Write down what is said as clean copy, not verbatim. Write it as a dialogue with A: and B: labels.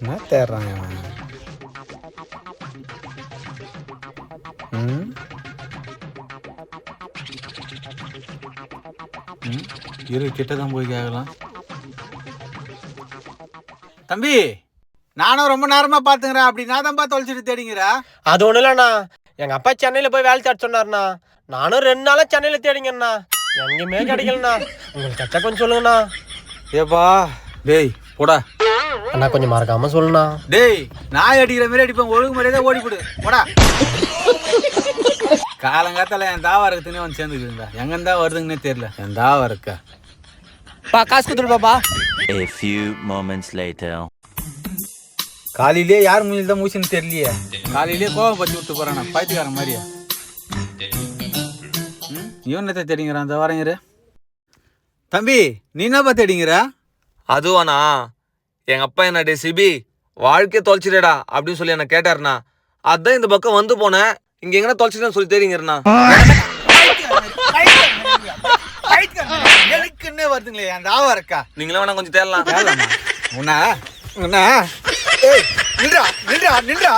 A: என்ன தேடுறான் அவன்? இரு கிட்ட தான் போய் கேட்கலாம். தம்பி, நானும் ரொம்ப நேரமா பாத்துக்கிறேன். அப்படி நான் தான் பார்த்து தொலைச்சிட்டு தேடிங்கிறா.
B: அது ஒன்றும் இல்லைண்ணா, எங்கள் அப்பா சென்னையில் போய் வேலை தேட சொன்னார்ண்ணா. நானும் 2 நாளாக சென்னையில் தேடிங்கண்ணா, எங்கேயுமே கிடைக்கலண்ணா. உங்களுக்கு கச்சா கொஞ்சம் சொல்லுங்கண்ணா.
A: ஏப்பா டேய் போடா
B: அண்ணா, கொஞ்சம் மறக்காம சொல்லுண்ணா.
A: டேய், நாய் அடிக்கிற மாதிரி அடிப்பேன். ஒழுங்கு மாதிரியே ஓடி போடு போடா. காலங்காத்தால என் தாவா இருக்குதுன்னே வந்து சேர்ந்துக்குதுங்க. எங்கேருந்தா வருதுங்கன்னே தெரியல. என் தாவா இருக்கா
B: பா, காசு கொடுத்துரு பாப்பா.
C: A few moments later.
A: காலையிலே யார் முன்னில் தான் மூச்சுன்னு தெரியலையே. காலையிலே கோவம் பற்றி விட்டு போறான் நான் பைத்தியக்காரன் மாதிரியா. இவனத்தை தேடிங்கிறான். அந்த வரேங்கிற தம்பி, நீ என்னப்பா தேடிங்கிற?
D: அதுவாண்ணா, எங்கள் அப்பா என்ன டே சிபி வாழ்க்கையை தொலைச்சிடா அப்படின்னு சொல்லி என்ன கேட்டாருண்ணா. அதான் இந்த பக்கம் வந்து போனேன். இங்கே எங்கன்னா தொலைச்சிட்டேன்னு சொல்லி தெரியுங்கிறண்ணா.
A: எனக்குன்னே வருதுங்களே அந்த ஆவா இருக்கா.
D: நீங்களே வேணா கொஞ்சம் தேடலாம்.
A: உன்னா உன்னா நின்றா நின்றா நின்றா